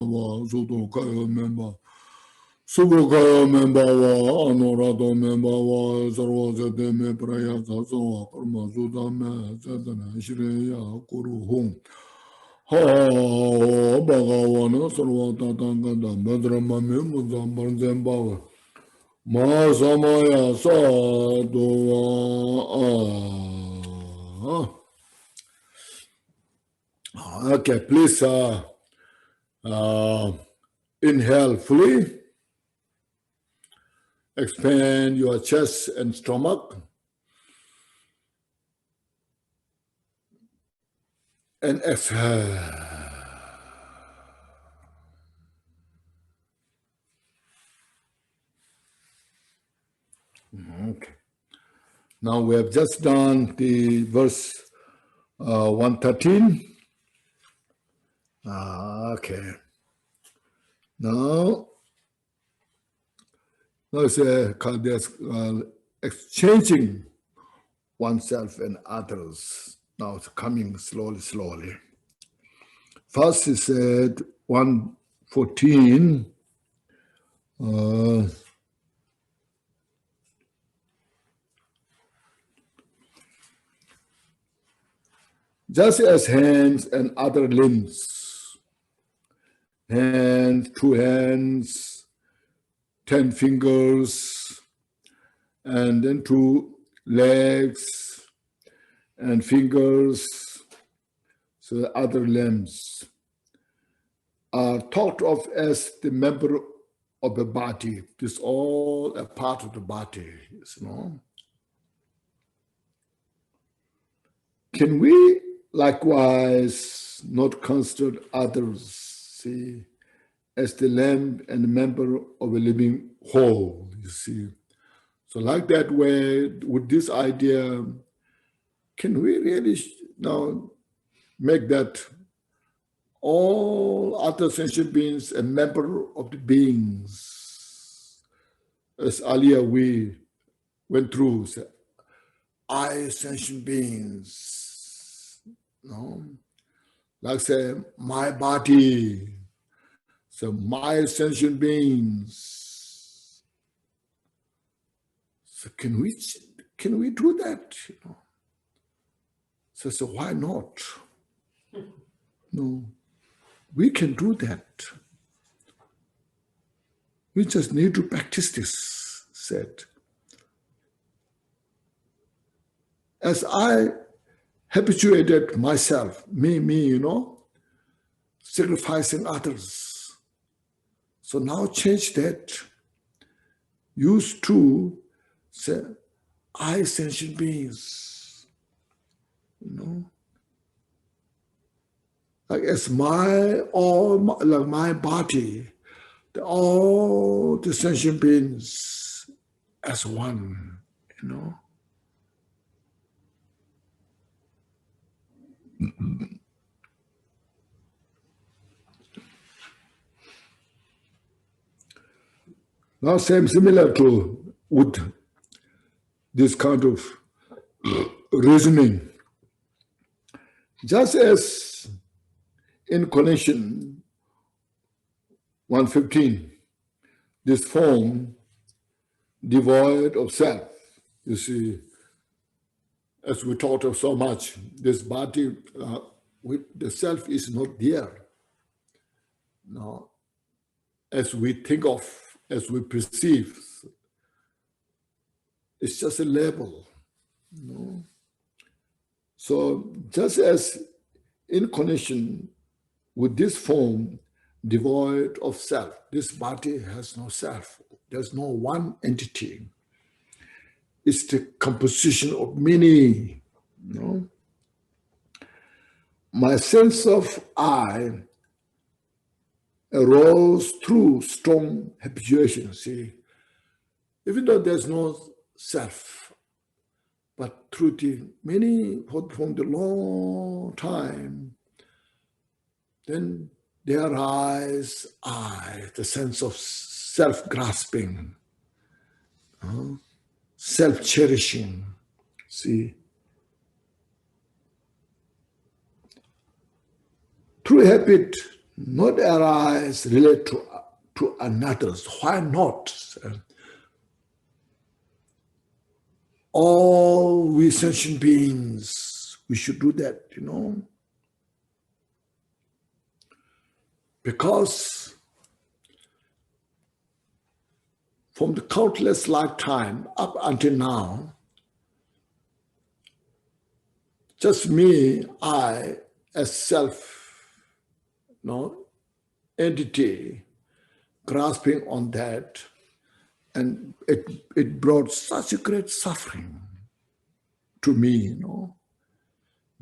Sudo Kaya member, Subukaya member, Anorado member, Sarvasa me Praya Saso, Karma Sudame, Satana, Shreya, Kuru Hum. Ha Bhagavana Sarvata Tangada, Madrama Mimuzam Barzembawa, Masamaya Sadova. Okay, please inhale fully, expand your chest and stomach, and exhale. Okay. Now we have just done the verse 113. Okay. Now it's exchanging oneself and others. Now it's coming slowly. First he said 114. Just as hands and other limbs, hands, 2 hands, 10 fingers, and then 2 legs and fingers, so the other limbs are thought of as the member of the body. This is all a part of the body, you know. Can we likewise not consider others, see, as the limb and member of a living whole, you see? So like that way, with this idea, can we really now make that all other sentient beings a member of the beings? As earlier we went through, say, I sentient beings, no? Like say, my body, so my sentient beings. So can we do that? You know? So why not? No, we can do that. We just need to practice this, said. As I habituated myself, me, you know, sacrificing others. So now change that. Used to say, I sentient beings, you know. Like as my body, all the sentient beings as one, you know. Now similar to with this kind of reasoning. Just as in connection 115, this form devoid of self, you see, as we talked of so much, this body, the self is not there. No, as we think of, as we perceive, it's just a label. No? So just as in connection with this form devoid of self, this body has no self. There's no one entity. It's the composition of many. You know? My sense of I arose through strong habituation. See, even though there's no self, but through the many, from the long time, then there arise I, the sense of self-grasping, self-cherishing. See, through habit, not arise, relate to another's. Why not? All we sentient beings, we should do that, because from the countless lifetime up until now, just me, I, as self, entity, grasping on that, and it brought such a great suffering to me,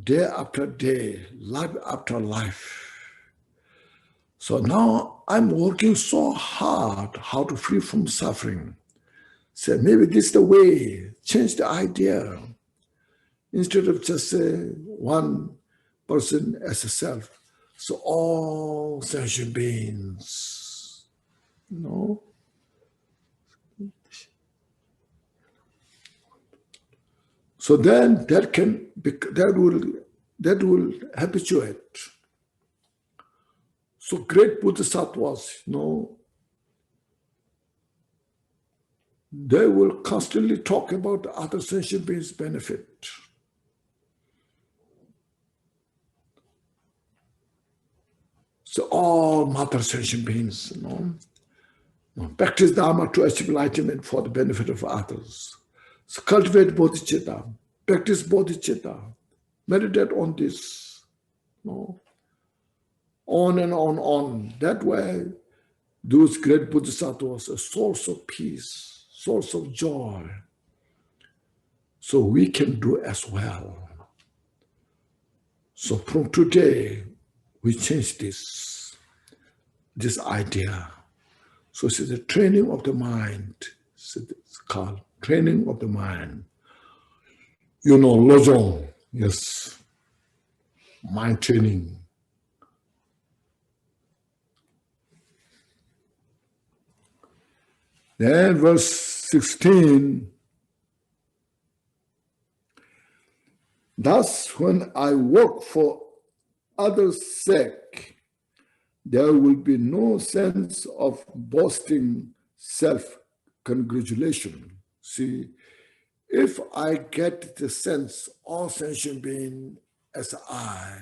day after day, life after life. So now I'm working so hard how to free from suffering. So maybe this is the way, change the idea. Instead of just one person as a self, so all sentient beings, So then that will habituate. So great Bodhisattvas, they will constantly talk about other sentient beings' benefit. So all mother sentient beings, practice Dharma to achieve enlightenment for the benefit of others. So cultivate bodhicitta, practice bodhicitta, meditate on this, on and on. That way, those great Bodhisattvas are a source of peace, source of joy. So we can do as well. So from today, we change this idea. So it's the training of the mind. It's called training of the mind. Lojong, yes, mind training. Then verse 16, thus when I work for others' sake, there will be no sense of boasting self-congratulation. See, if I get the sense all sentient being as I,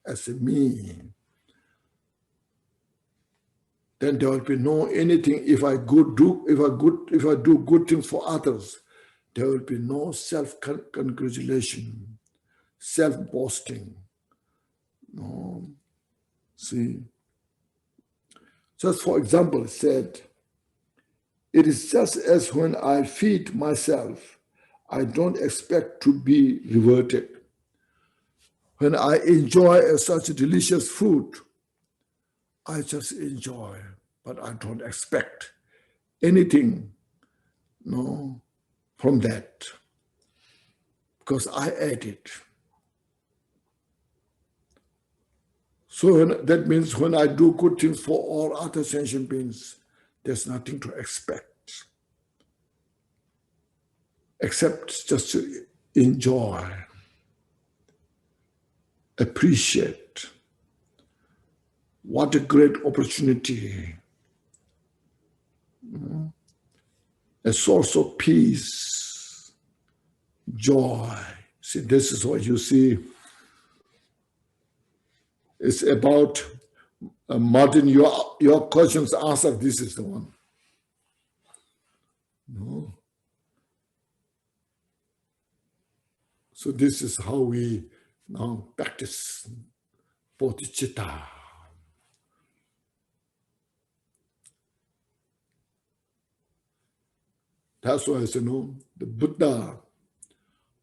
as a me, then there will be no anything. If I do good things for others, there will be no self-congratulation, self-boasting. No. See, just for example, it said, it is just as when I feed myself, I don't expect to be rewarded. When I enjoy such delicious food, I just enjoy, but I don't expect anything, from that, because I ate it. So that means when I do good things for all other sentient beings, there's nothing to expect, except just to enjoy, appreciate. What a great opportunity. A source of peace, joy. See, this is what you see. It's about, Martin, your questions answered, this is the one. So this is how we now practice bodhicitta. That's why, the Buddha,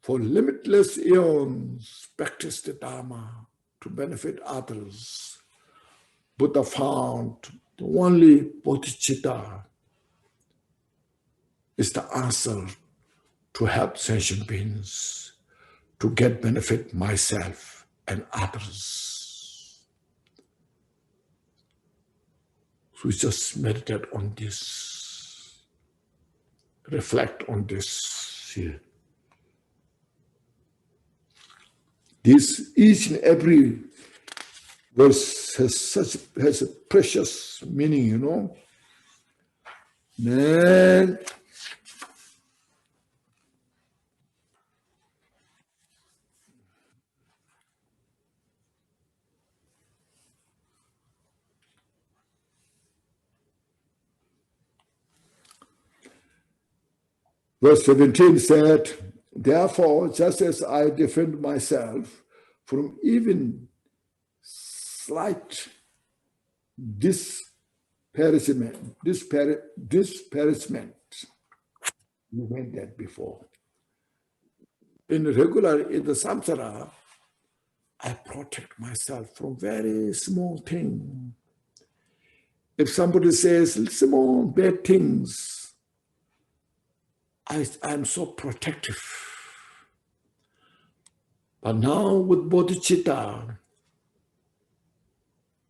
for limitless eons, practiced the Dharma to benefit others. Buddha found the only bodhicitta is the answer to help sentient beings, to get benefit myself and others. So we just meditate on this, reflect on this here. This, each and every verse has a precious meaning, you know. Then verse 17 said, therefore, just as I defend myself from even slight disparagement, you made that before. In the samsara, I protect myself from very small things. If somebody says small bad things, I'm so protective. But now with bodhicitta,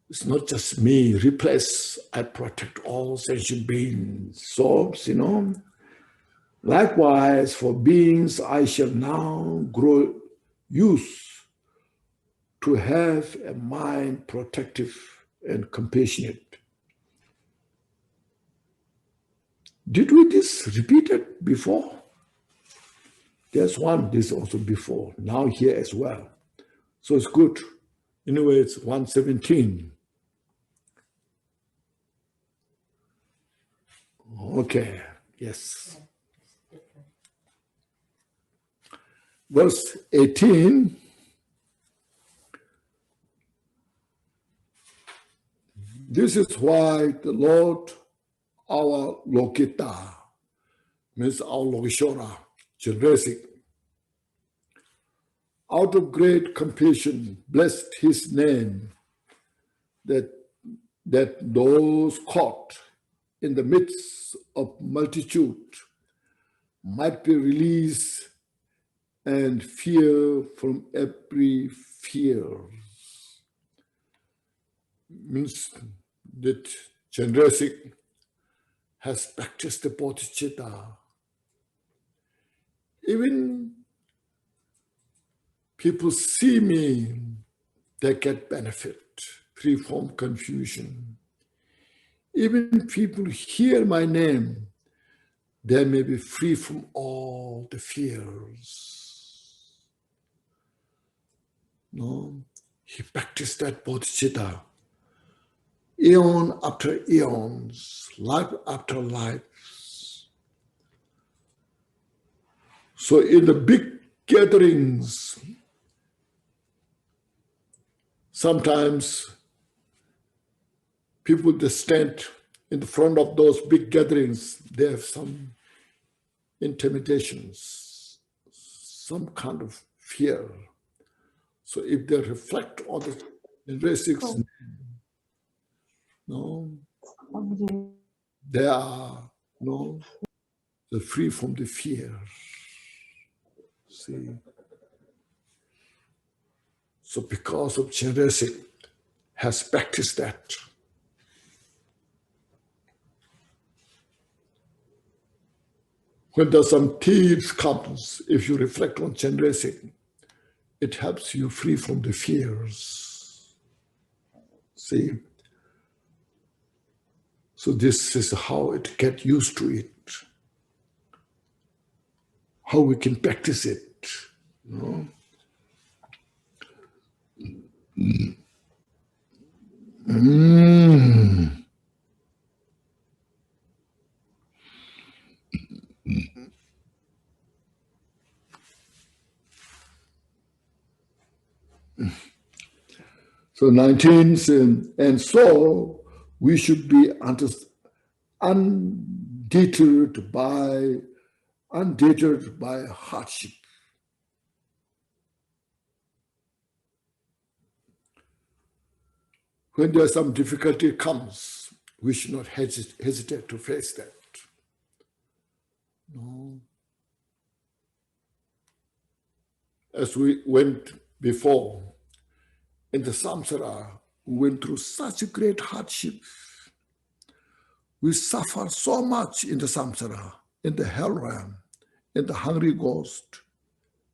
it's not just me, replace, I protect all sentient beings, souls, you know. Likewise, for beings, I shall now grow used to have a mind protective and compassionate. Did we this repeated before? There's one, this also before, now here as well. So it's good. Anyway, it's 117. Okay, yes. Verse 18. This is why the Lord, our Lokita, means our Lokeshwara, Chandresik, out of great compassion, blessed his name, that those caught in the midst of multitude might be released and fear from every fear. Means that Chandrasik has practiced the bodhicitta. Even people see me, they get benefit, free from confusion. Even people hear my name, they may be free from all the fears. No, he practiced that bodhicitta. Eon after eons, life after life. So in the big gatherings, sometimes people that stand in the front of those big gatherings, they have some intimidations, some kind of fear. So if they reflect on the basics, no, they are they're free from the fear. See, so because of Chandresik has practiced that. When there's some thieves comes, if you reflect on Chandresik, it helps you free from the fears. See? So this is how it get used to it. How we can practice it. You know? So 19, and so we should be undeterred by hardship. When there's some difficulty comes, we should not hesitate to face that. No. As we went before, in the samsara, we went through such a great hardship. We suffer so much in the samsara, in the hell realm, in the hungry ghost.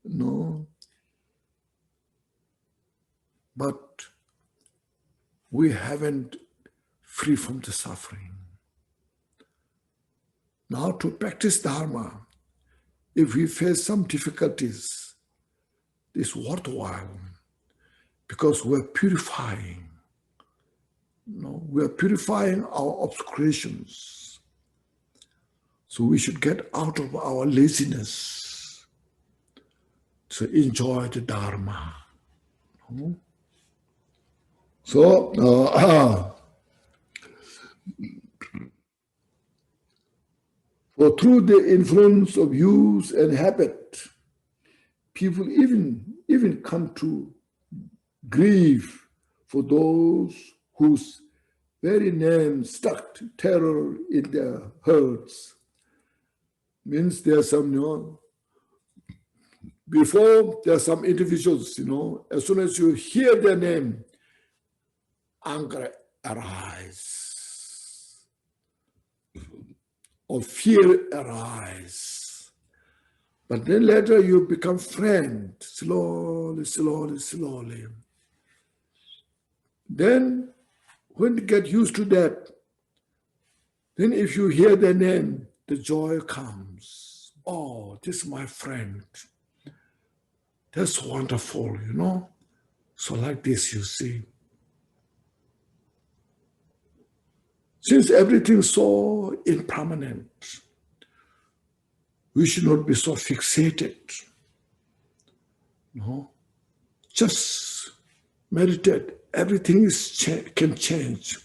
No. But we haven't free from the suffering. Now to practice Dharma, if we face some difficulties, it's worthwhile because we're purifying. We're purifying our obscurations. So we should get out of our laziness to enjoy the Dharma. So, for through the influence of use and habit, people even come to grieve for those whose very name stuck terror in their hearts. Means there's some, before there's some individuals, as soon as you hear their name, anger arises, or fear arises. But then later you become friend, slowly. Then when you get used to that, then if you hear their name, the joy comes. Oh, this is my friend. That's wonderful, So like this, you see. Since everything is so impermanent, we should not be so fixated. Just meditate. Everything can change.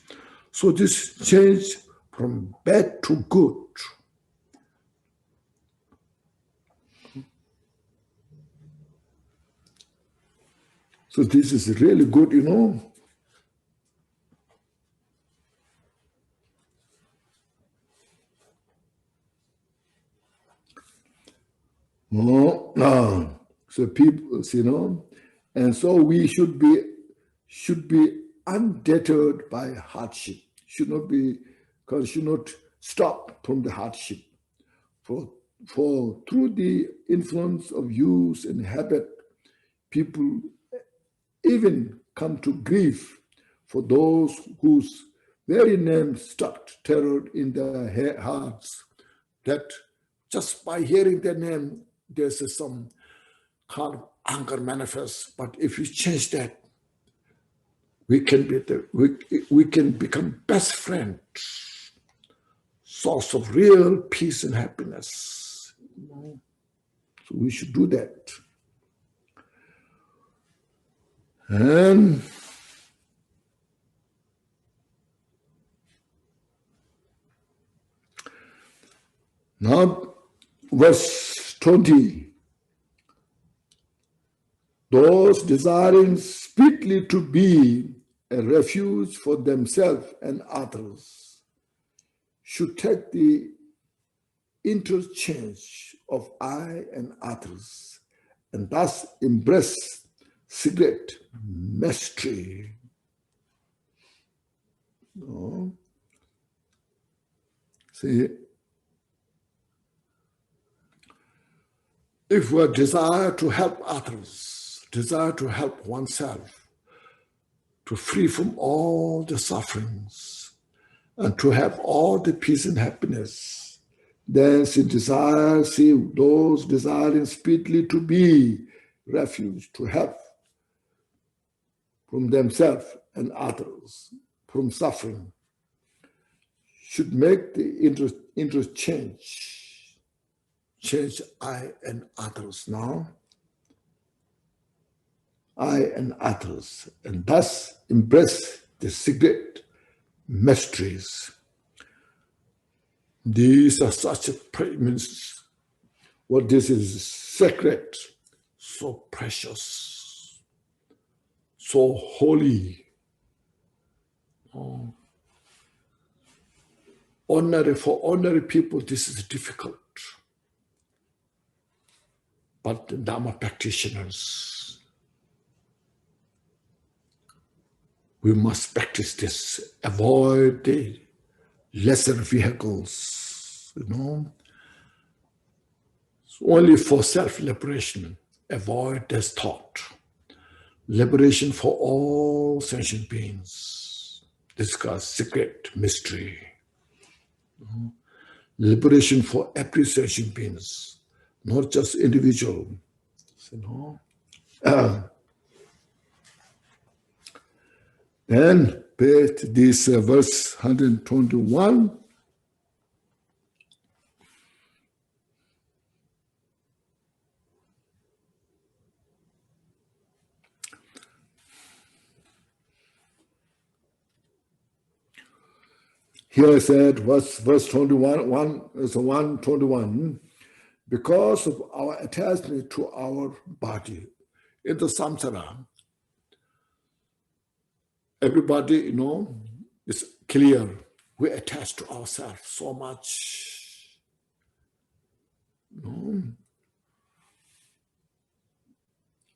So this change from bad to good. So this is really good, So people, and so we should be undeterred by hardship. Should not stop from the hardship. For through the influence of use and habit, people even come to grief for those whose very name stuck terror in their hearts. That just by hearing their name, there's some kind of anger manifests. But if you change that, we can become best friends, source of real peace and happiness. So we should do that. And now, verse 20. Those desiring speedily to be a refuge for themselves and others should take the interchange of I and others and thus embrace secret mastery. See, if we desire to help others, desire to help oneself, to free from all the sufferings, and to have all the peace and happiness, then those desiring speedily to be refuge, to help from themselves and others, from suffering, should make the interchange, change I and others now. I and others, and thus embrace the secret mysteries. These are such means what this is sacred, so precious, so holy. For ordinary people, this is difficult. But the Dharma practitioners, we must practice this, avoid the lesser vehicles, It's only for self-liberation, avoid this thought. Liberation for all sentient beings. discuss secret mystery. Liberation for appreciation beings, not just individual. Then page this verse 121. Here I said, verse 21, 121, because of our attachment to our body in the samsara, everybody, is clear. We attach to ourselves so much.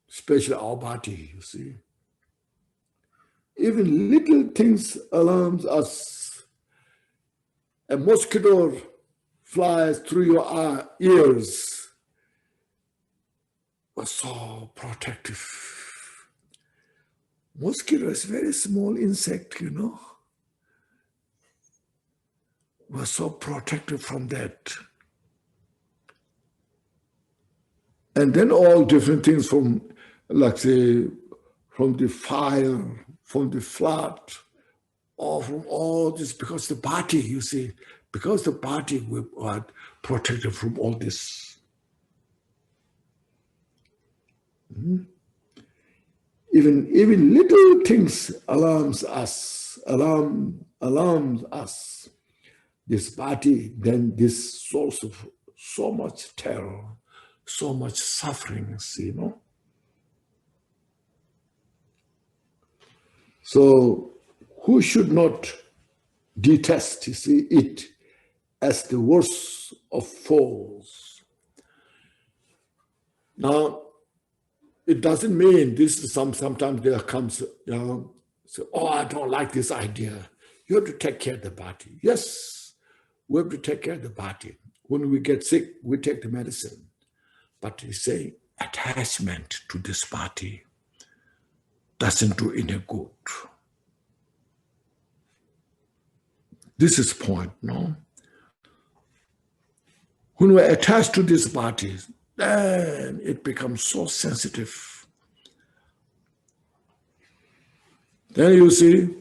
Especially our body, you see. Even little things alarms us. A mosquito flies through your ears. Was so protective. Mosquito is a very small insect, Was so protective from that. And then all different things from, like say, from the fire, from the flood, or from all this, because the body, you see, because the body we are protected from all this. Even little things alarms us. This body, then this source of so much terror, so much suffering, So who should not detest, it as the worst of foes? Now, it doesn't mean this is sometimes there comes, say, I don't like this idea. You have to take care of the body. Yes, we have to take care of the body. When we get sick, we take the medicine. But you say attachment to this body doesn't do any good. This is the point, no? When we're attached to this body, then it becomes so sensitive. Then you see,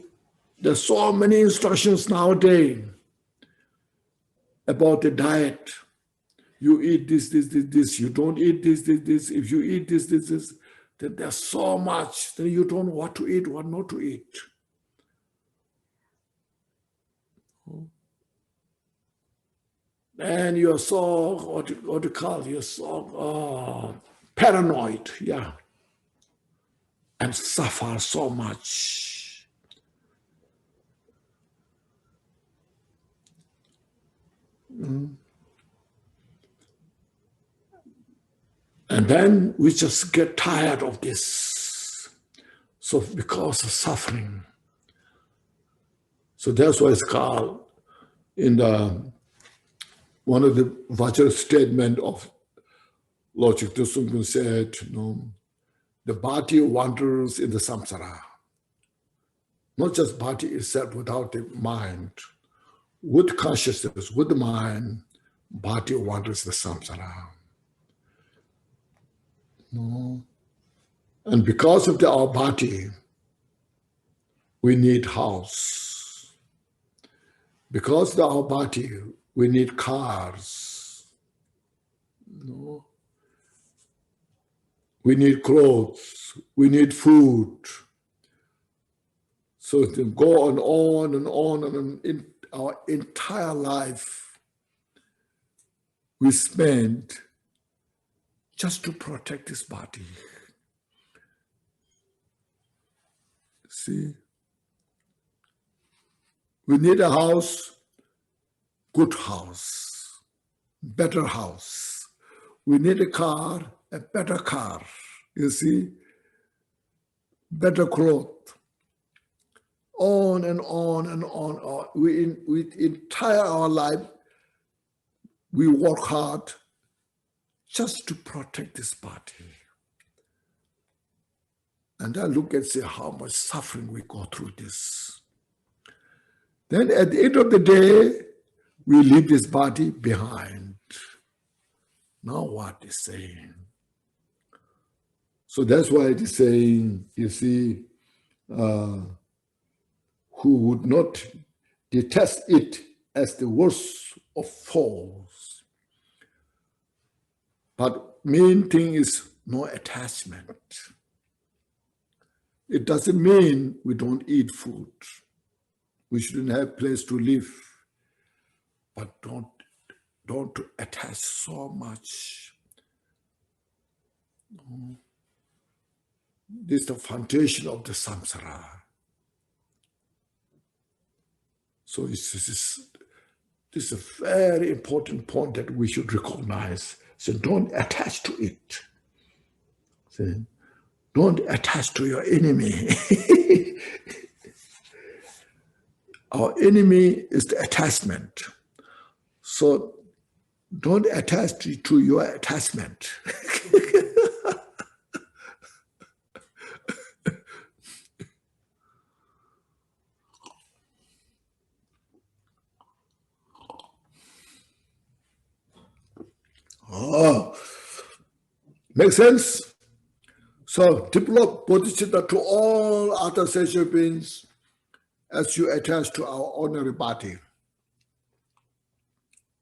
there's so many instructions nowadays about the diet. You eat this. You don't eat this. If you eat this, then there's so much. Then you don't know what to eat, what not to eat. And you're so, what do you call it? You're so paranoid, and suffer so much. And then we just get tired of this. So because of suffering. So that's why it's called in one of the Vajra statement of Lord Chikta Sungkun said, the body wanders in the samsara. Not just body itself without the mind. With consciousness, with the mind, body wanders the samsara. And because of our body, we need house. Because of our body, we need cars. We need clothes. We need food. So to go on and on in our entire life, we spend just to protect this body. See? We need a house, good house, better house. We need a car, a better car. You see? Better clothes. On and on and on. We entire our life, we work hard just to protect this body. And then look and see how much suffering we go through this. Then at the end of the day, we leave this body behind. Now what is saying? So that's why it is saying, you see, who would not detest it as the worst of falls. But main thing is no attachment. It doesn't mean we don't eat food. We shouldn't have place to live. But don't attach so much. This is the foundation of the samsara. So this is a very important point that we should recognize. So don't attach to it. See? Don't attach to your enemy. Our enemy is the attachment. So don't attach to your attachment. Oh, makes sense? So develop bodhicitta to all other sentient beings as you attach to our ordinary body.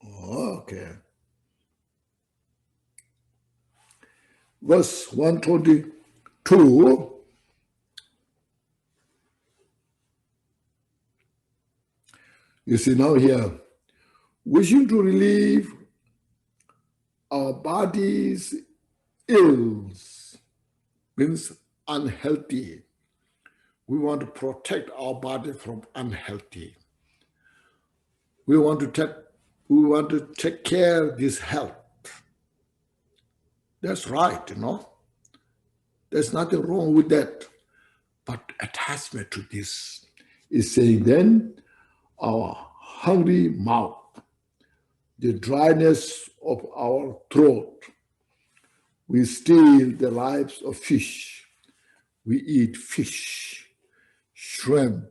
Okay. Verse 122. You see now here, wishing to relieve our body's ills means unhealthy. We want to protect our body from unhealthy. We want to take care of this health. That's right, There's nothing wrong with that. But attachment to this is saying then our hungry mouth, the dryness of our throat. We steal the lives of fish. We eat fish, shrimp,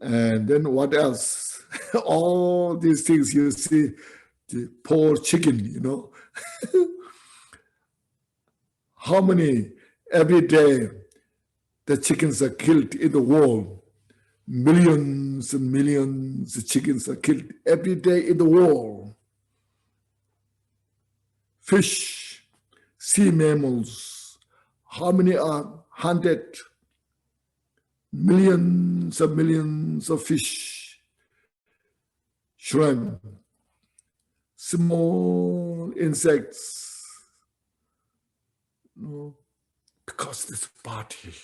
and then what else? All these things you see, the poor chicken, How many every day the chickens are killed in the world? Millions and millions of chickens are killed every day in the world. Fish, sea mammals, how many are hunted? Millions of fish, shrimp, small insects. Because this body,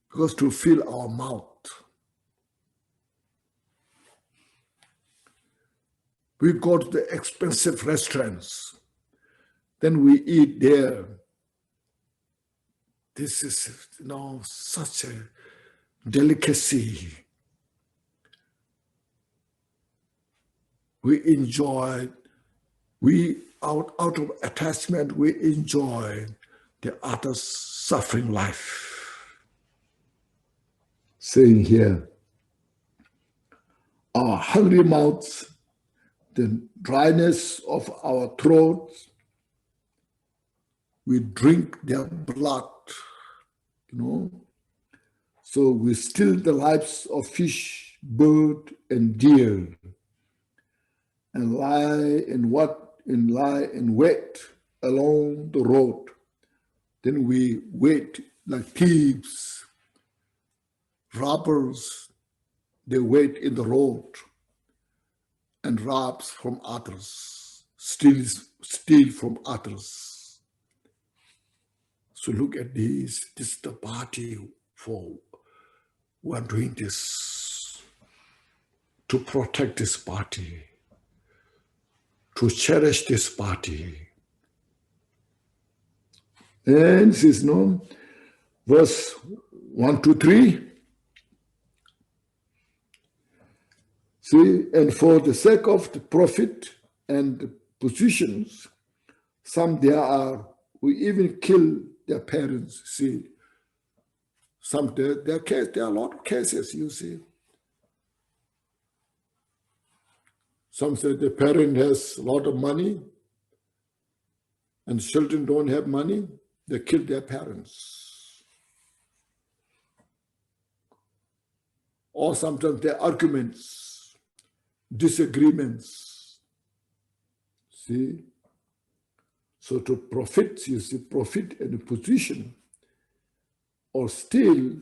because to fill our mouth. We go to the expensive restaurants, then we eat there. This is such a delicacy. We enjoy, out of attachment, we enjoy the other's suffering life. Saying here, our hungry mouths, the dryness of our throats, we drink their blood, So we steal the lives of fish, bird, and deer, and lie in wait along the road. Then we wait like thieves, robbers. They wait in the road and robs from others, steal from others. So look at this. This is the body for we are doing this to protect this body, to cherish this body. And this is verse 1 to 3. See, and for the sake of the profit and the positions, some there are who even kill their parents. See, There are a lot of cases, you see. Some say the parent has a lot of money and children don't have money, they kill their parents. Or sometimes there are arguments, disagreements. See? So to profit, you see, profit in a position or steal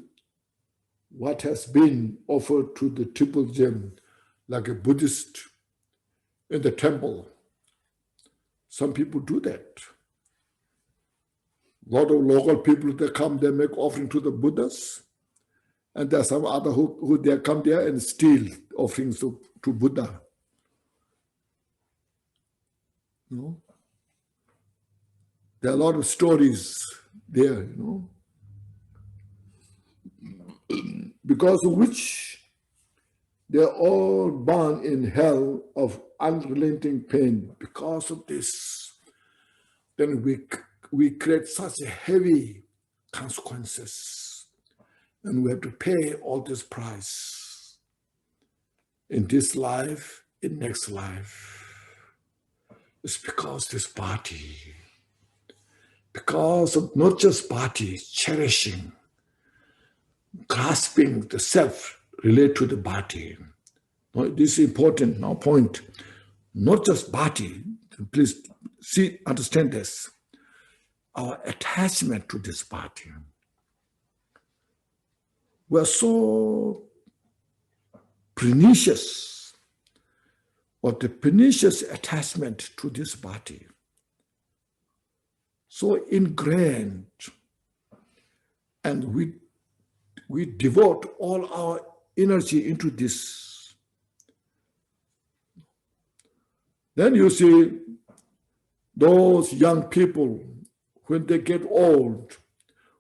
what has been offered to the triple gem, like a Buddhist in the temple. Some people do that. A lot of local people, they come, they make offering to the Buddhas, and there are some other who they come there and steal offerings to Buddha. No? There are a lot of stories there, because of which they are all born in hell of unrelenting pain. Because of this, then we create such heavy consequences, and we have to pay all this price in this life, in next life. It's because this body, because of not just body, cherishing, grasping the self, relate to the body. This is important now point. Not just body, please understand this. Our attachment to this body. We are so pernicious of the pernicious attachment to this body. So ingrained, and we devote all our energy into this. Then you see those young people, when they get old,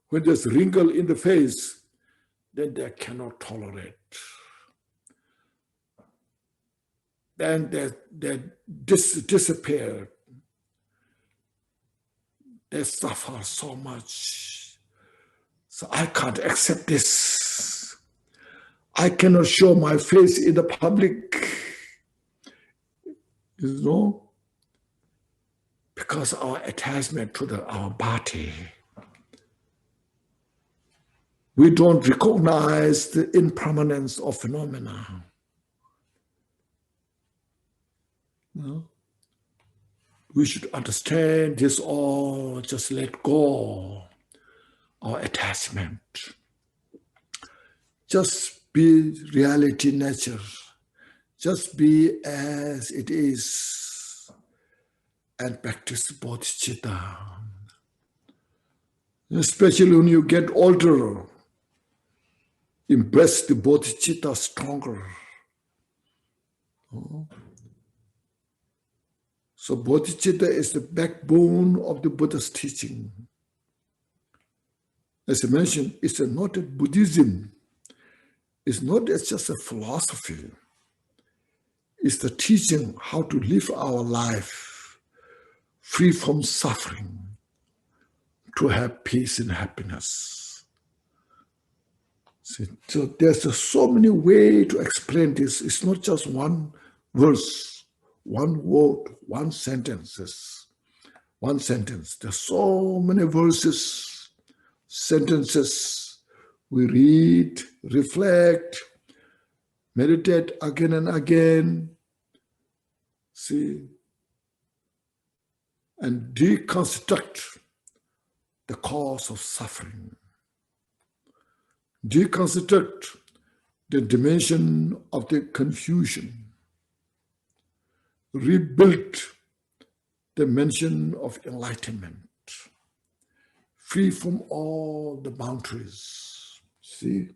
when there's a wrinkle in the face, then they cannot tolerate. Then they disappear. They suffer so much. So I can't accept this. I cannot show my face in the public. Because our attachment to our body. We don't recognize the impermanence of phenomena. We should understand this all, just let go our attachment. Just be reality, nature. Just be as it is and practice bodhicitta. Especially when you get older, embrace the bodhicitta stronger. So bodhicitta is the backbone of the Buddha's teaching. As I mentioned, it's not a Buddhism. It's just a philosophy. It's the teaching how to live our life free from suffering, to have peace and happiness. See, so there's so many ways to explain this. It's not just one verse, one word, one sentence. There's so many verses, sentences. We read, reflect, meditate again and again. See, and deconstruct the cause of suffering. Deconstruct the dimension of the confusion. Rebuild the dimension of enlightenment. Free from all the boundaries. See?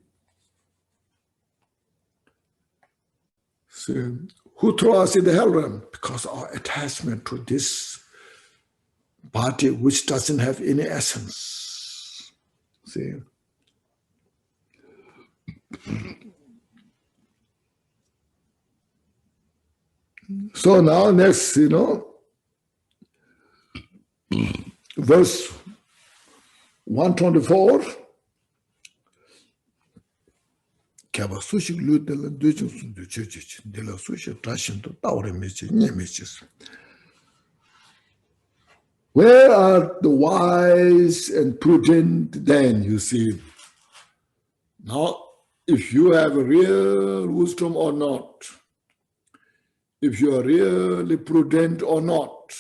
So, who throw us in the hell realm? Because our attachment to this body which doesn't have any essence. See? So now next, verse 124. Kaba sushi glutela dujung sundu church, de la sushi trashin to taure meches, nye meches. Where are the wise and prudent then, you see? Now, if you have a real wisdom or not, if you are really prudent or not,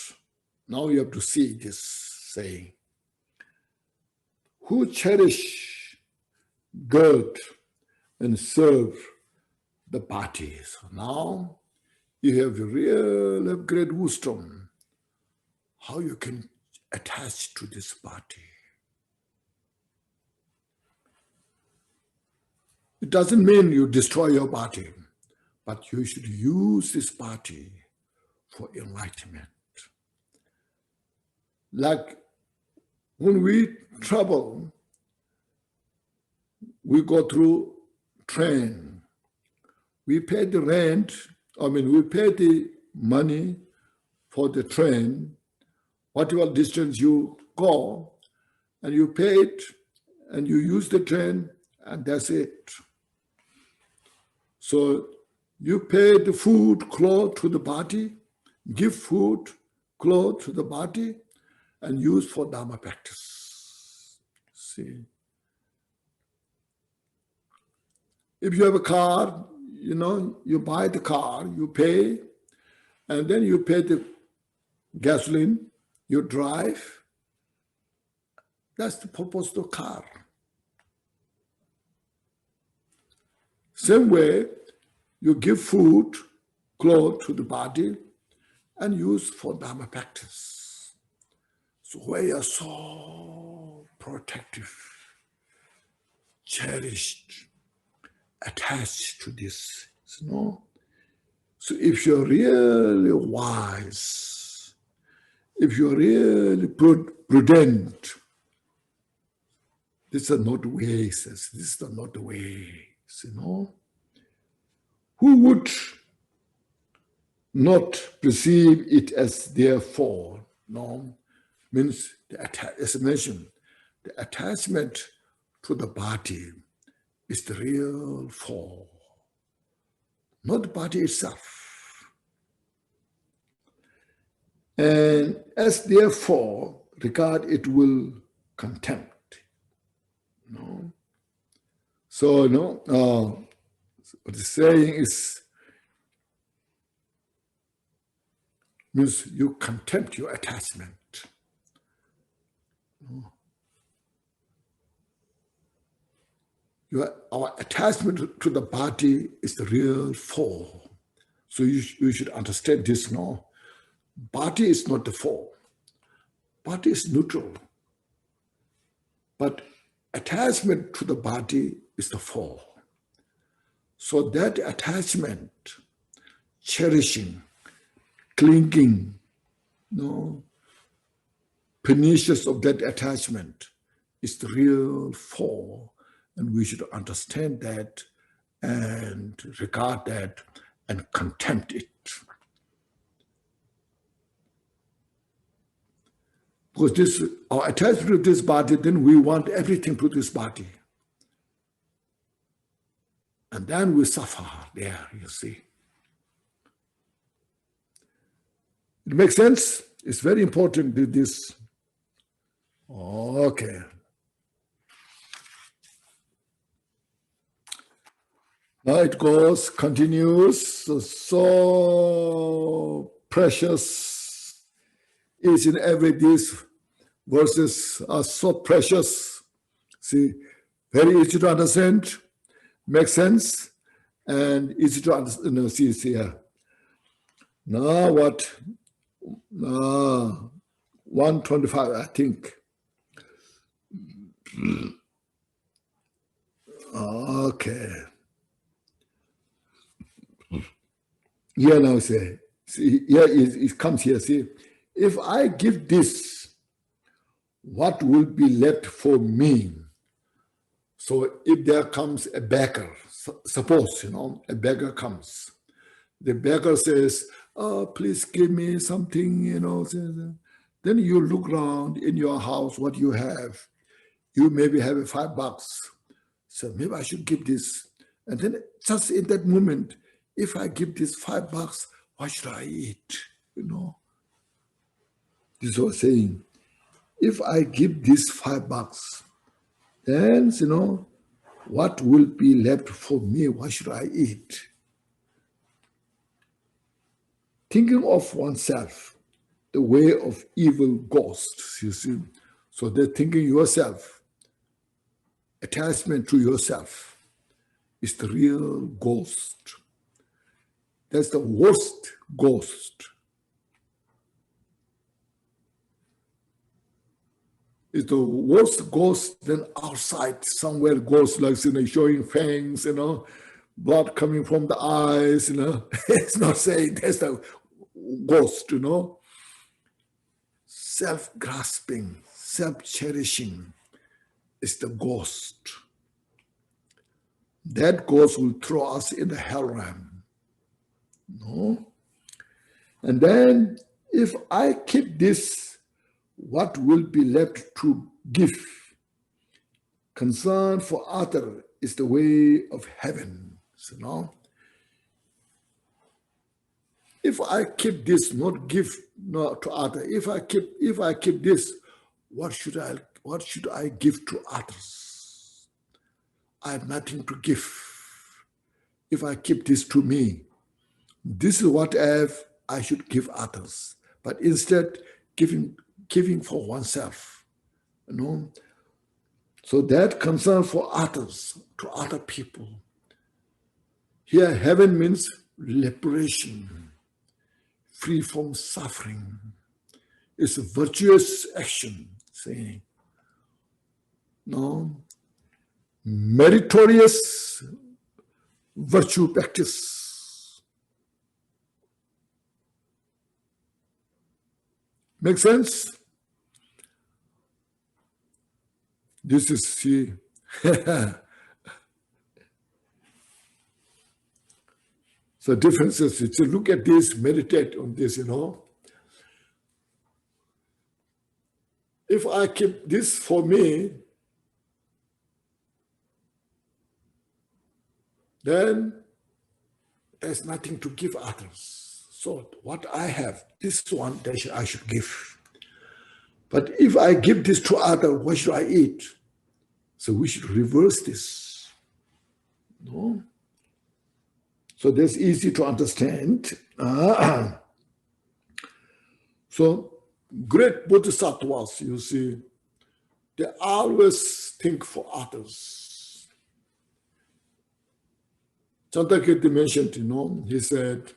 now you have to see this saying. Who cherish good and serve the party. So now you have real great wisdom, how you can attach to this party. It doesn't mean you destroy your party, but you should use this party for enlightenment. Like when we travel, we go through train. We pay the rent, we pay the money for the train, whatever distance you go, and you pay it, and you use the train, and that's it. So you pay the food, clothes to the party, give food, clothes to the party, and use for Dharma practice. See? If you have a car, you buy the car, you pay, and then you pay the gasoline, you drive. That's the purpose of the car. Same way, you give food, clothes to the body, and use for Dharma practice. So we are so protective, cherished, attached to this. So if you're really wise, if you're really prudent, these are not ways. These are not the ways. Who would not perceive it as therefore? No, means as I mentioned, the attachment to the body is the real fall, not the body itself. And as therefore, regard it will contempt. So, what the saying is, means you contempt your attachment. Our attachment to the body is the real fall. So you should understand this now. Body is not the fall. Body is neutral. But attachment to the body is the fall. So that attachment, cherishing, clinging, pernicious of that attachment is the real fall. And we should understand that and regard that and contempt it. Because our attachment to this body, then we want everything to this body. And then we suffer there, you see. It makes sense? It's very important that this. Okay. Now it goes, continues, so precious. Each and every these verses are so precious. See, very easy to understand, makes sense, and easy to understand. See here. Now what? 125, I think. Okay. Here now see, here it comes here, see. If I give this, what will be left for me? So if there comes a beggar, suppose, a beggar comes. The beggar says, oh, please give me something, Then you look around in your house, what you have. You maybe have $5. So maybe I should give this. And then just in that moment, if I give this $5, what should I eat? This is what I'm saying. If I give this $5, then, what will be left for me? What should I eat? Thinking of oneself, the way of evil ghosts, you see. So they're thinking yourself, attachment to yourself is the real ghost. That's the worst ghost. It's the worst ghost than outside, somewhere ghost like, showing fangs, blood coming from the eyes, It's not saying that's the ghost, Self-grasping, self-cherishing is the ghost. That ghost will throw us in the hell realm. And then if I keep this, what will be left to give? Concern for other is the way of heaven. If I keep this, not give to other. If I keep this, what should I give to others? I have nothing to give. If I keep this to me, this is what I should give others. But instead, giving for oneself. So that concern for others, to other people. Here, heaven means liberation, free from suffering. It's a virtuous action, saying, meritorious virtue practice. Make sense? This is, see, so differences. So look at this, meditate on this, If I keep this for me, then there's nothing to give others. So what I have, this one I should give. But if I give this to others, what should I eat? So we should reverse this. So that's easy to understand. So great Bodhisattvas, you see, they always think for others. Chantakirti mentioned, he said,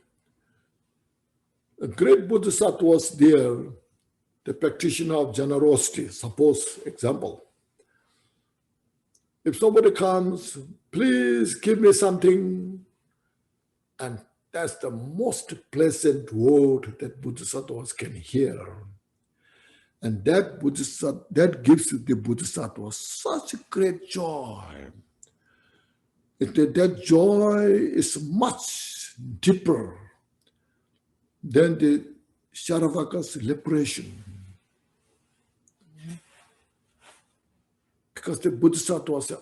a great Bodhisattva was there, the practitioner of generosity. Suppose, example, if somebody comes, please give me something, and that's the most pleasant word that Bodhisattvas can hear. And that gives the Bodhisattva such great joy. That joy is much deeper than the Sharavaka's liberation. Because the Bodhisattva said,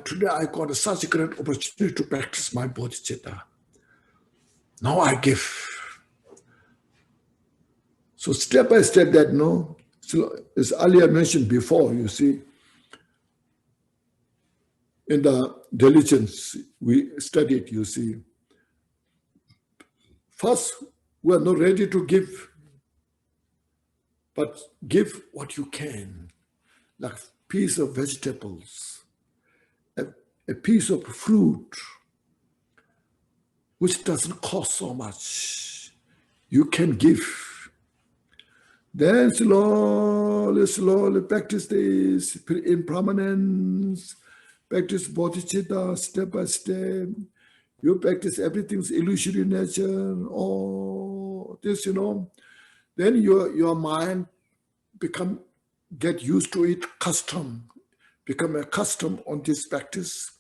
today I got such a great opportunity to practice my bodhicitta. Now I give. So step by step that, so as earlier mentioned before, you see, in the diligence we studied, you see, first we are not ready to give, but give what you can, like a piece of vegetables, a piece of fruit, which doesn't cost so much. You can give. Then slowly practice this impermanence, practice bodhicitta step by step. You practice everything's illusory nature, this, then your mind get used to it, become accustomed on this practice,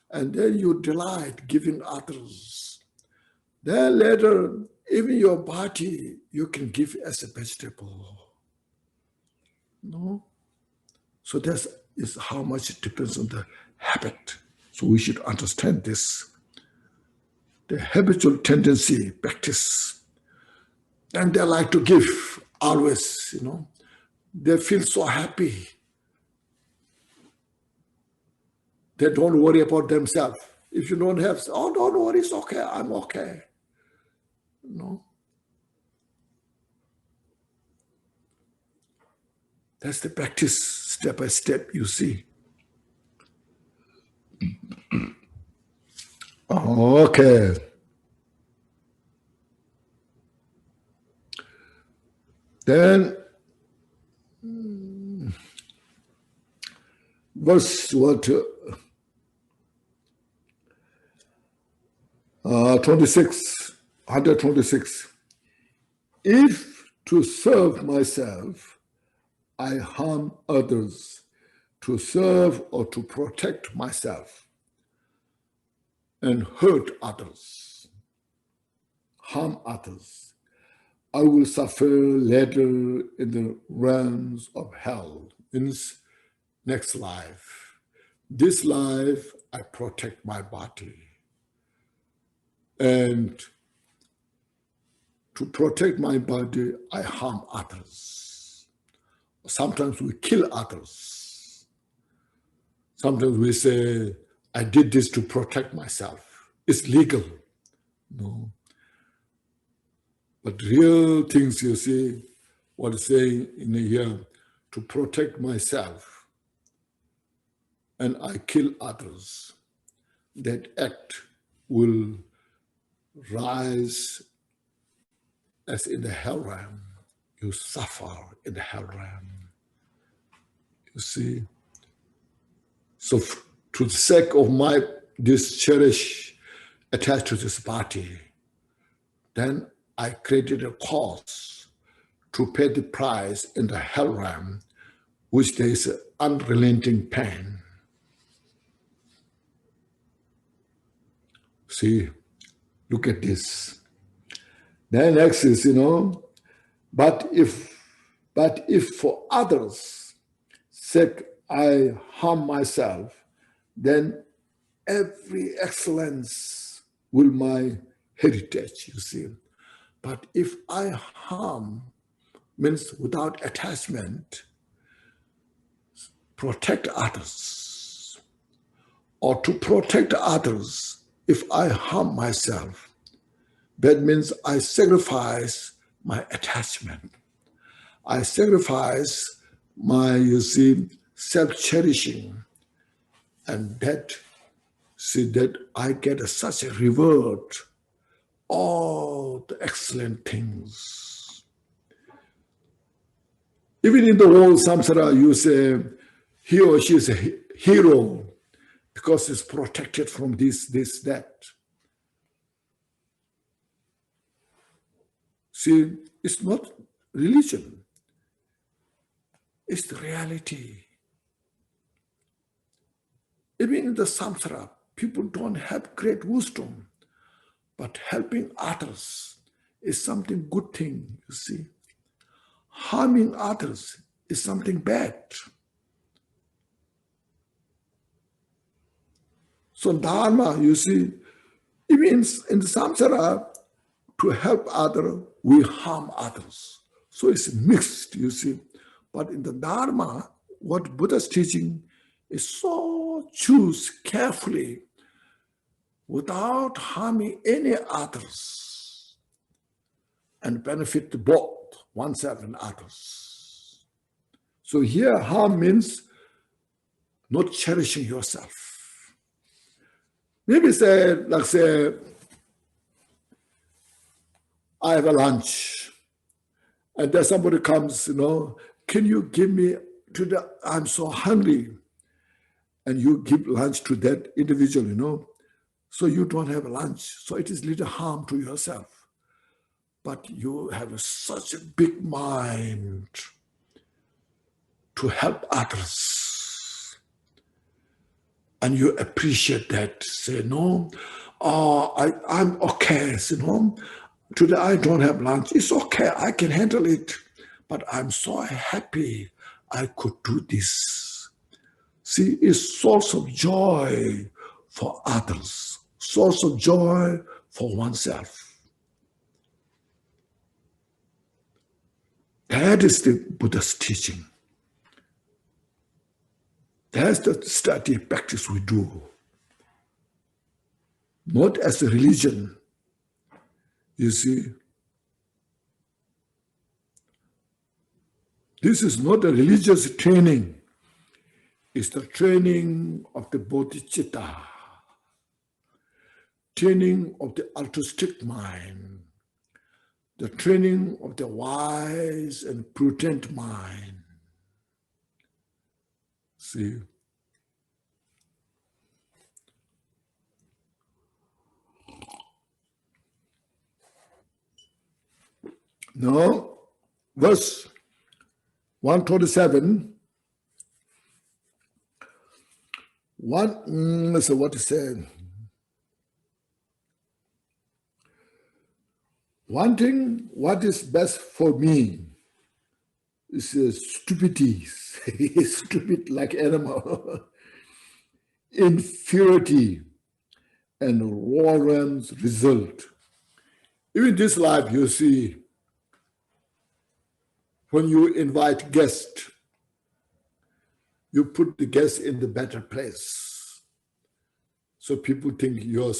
and then you delight giving others. Then later, even your body, you can give as a vegetable. So that is how much it depends on the habit. So we should understand this. The habitual tendency, practice. And they like to give always, They feel so happy. They don't worry about themselves. If you don't have, oh, don't worry, it's okay, I'm okay. That's the practice, step by step, you see. Okay. Then, verse 26, 126. If to serve myself, I harm others, to serve or to protect myself, and hurt others, harm others, I will suffer later in the realms of hell. Means next life. This life, I protect my body. And to protect my body, I harm others. Sometimes we kill others. Sometimes we say, I did this to protect myself. It's legal. No. But real things, you see, what is saying in here, to protect myself, and I kill others, that act will rise as in the hell realm. You suffer in the hell realm. You see? So to the sake of this cherish attached to this body, then I created a cause to pay the price in the hell realm, which there is unrelenting pain. See, look at this. Then next is, but if for others' sake I harm myself, then every excellence will my heritage, you see. But if I harm, means without attachment, protect others, or to protect others, if I harm myself, that means I sacrifice my attachment. I sacrifice my, self-cherishing, and that I get such a reward, all the excellent things. Even in the world samsara, you say he or she is a hero because it's protected from this, that. See, it's not religion. It's the reality. Even in the samsara, people don't have great wisdom, but helping others is something good thing, you see. Harming others is something bad. So dharma, you see, even in the samsara, to help others, we harm others. So it's mixed, you see. But in the dharma, what Buddha's teaching is so choose carefully without harming any others and benefit both oneself and others. So here harm means not cherishing yourself. Maybe say, I have a lunch and then somebody comes, can you give me I'm so hungry. And you give lunch to that individual, so you don't have lunch. So it is little harm to yourself. But you have such a big mind to help others. And you appreciate that. Say, no, I'm okay, Today I don't have lunch. It's okay, I can handle it. But I'm so happy I could do this. See, it's source of joy for others, source of joy for oneself. That is the Buddha's teaching. That's the study practice we do. Not as a religion, you see. This is not a religious training. It's the training of the bodhicitta, training of the altruistic mind, the training of the wise and prudent mind. See? Now, verse 127. So what is said? Wanting what is best for me is stupidity, stupid like animal, inferiority, and warren's result. Even this life, you see, when you invite guests, you put the guest in the better place. So people think your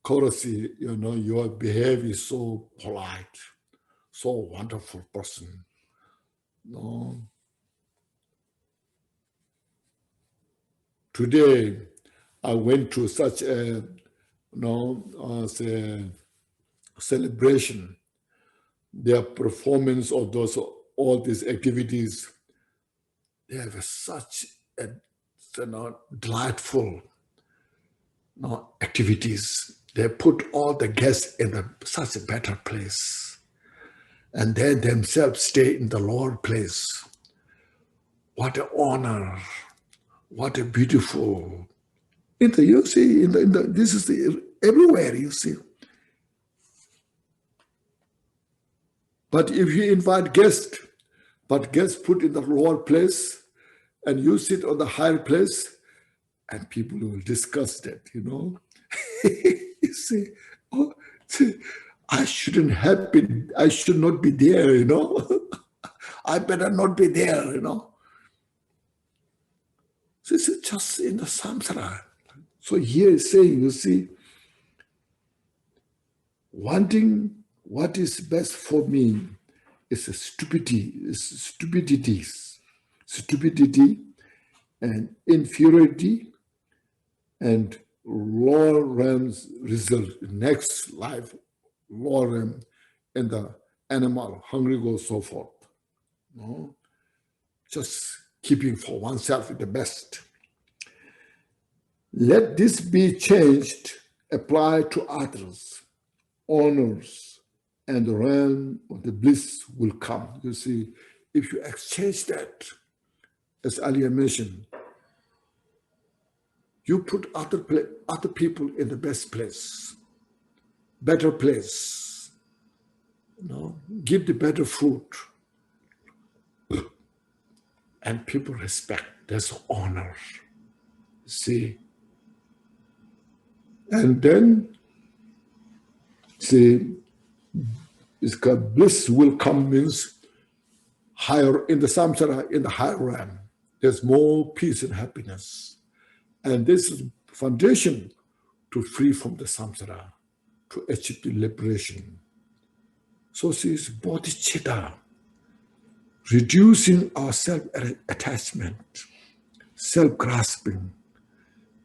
courtesy, your behavior is so polite, so wonderful person. No. Today, I went to such a celebration. Their performance of all these activities, they have such a delightful activities. They put all the guests in such a better place, and they themselves stay in the lower place. What an honor! What a beautiful! You see, this is everywhere. You see. But if you invite guests, but guests put in the lower place, and you sit on the higher place, and people will discuss that, You see, I should not be there, I better not be there, This is just in the samsara. So here is saying, you see, wanting what is best for me is stupidity and inferiority and lower realms result. Next life, lower realm, and the animal, hungry goes so forth. Just keeping for oneself the best. Let this be changed, applied to others, honors, and the realm of the bliss will come. You see, if you exchange that, as earlier mentioned, you put other people in the best place, better place, give the better food, and people respect. There's honor. See, and then see. It's called bliss will come means higher in the samsara, in the higher realm. There's more peace and happiness. And this is foundation to free from the samsara, to achieve the liberation. So see, it's bodhicitta, reducing our self-attachment, self-grasping,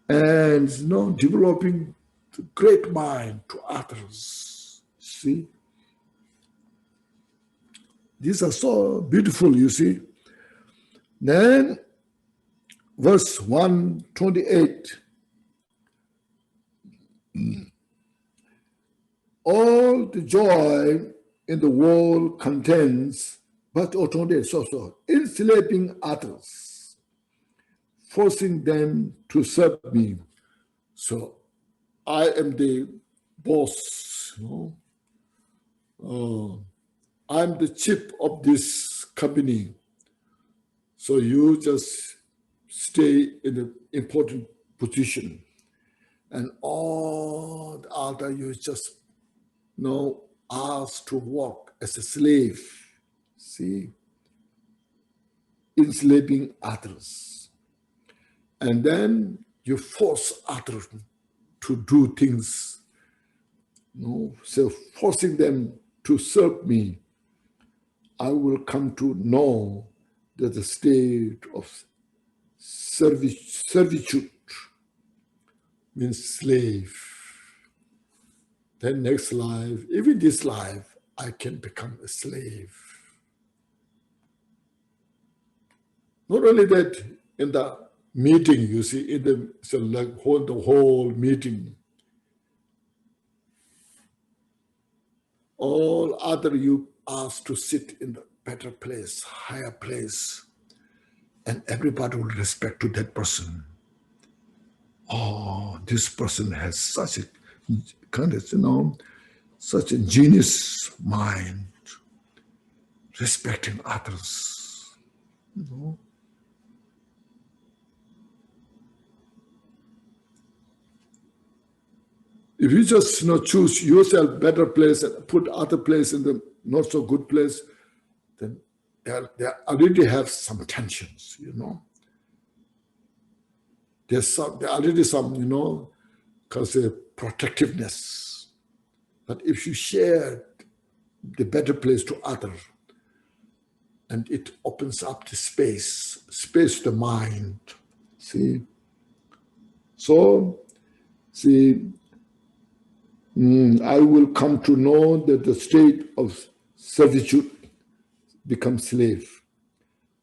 and developing the great mind to others. See? These are so beautiful, you see. Then, verse 128. All the joy in the world contains, but enslaving others, forcing them to serve me. So, I am the boss, I'm the chief of this company. So you just stay in an important position. And all the other, you just asked to work as a slave. See? Enslaving others. And then you force others to do things, so forcing them to serve me. I will come to know that the state of servitude means slave. Then next life, even this life, I can become a slave. Not only that, in the meeting, you see, in the whole meeting, all other you asked to sit in the better place, higher place, and everybody will respect to that person. Oh, this person has such a kind of, such a genius mind, respecting others. If you just choose yourself better place and put other place in the not so good place, then they already have some tensions, There's already some, because of protectiveness. But if you share the better place to others, and it opens up the space the mind, see? So, see, I will come to know that the state of servitude becomes slave.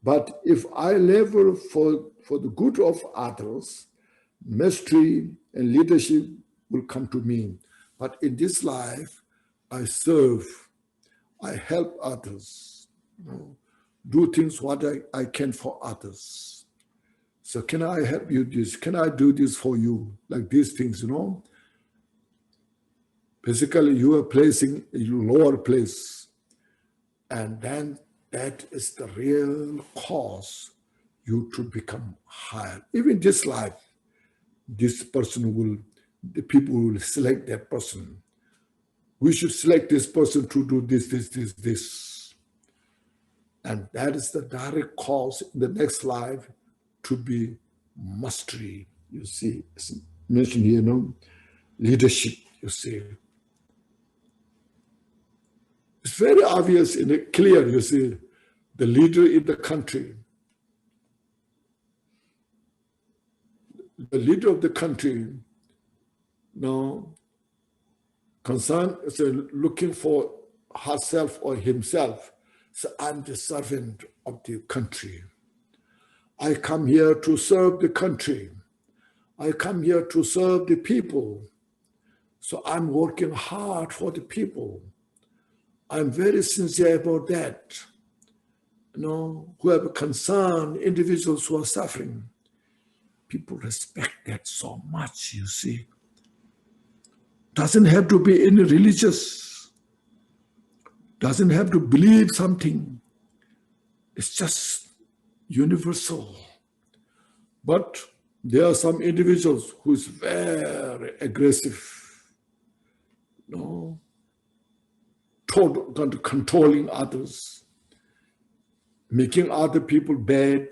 But if I labor for the good of others, mastery and leadership will come to me. But in this life, I serve, I help others, do things what I can for others. So can I help you this? Can I do this for you? Like these things, Basically, you are placing a lower place. And then that is the real cause you to become higher. Even this life, the people will select that person. We should select this person to do this. And that is the direct cause in the next life to be mastery. You see, it's mentioned here, leadership, you see. It's very obvious and clear, you see, the leader in the country. The leader of the country, concerned, looking for herself or himself. So I'm the servant of the country. I come here to serve the country. I come here to serve the people. So I'm working hard for the people. I'm very sincere about that. Who have concern, individuals who are suffering. People respect that so much, you see. Doesn't have to be any religious. Doesn't have to believe something. It's just universal. But there are some individuals who is very aggressive, controlling others, making other people bad.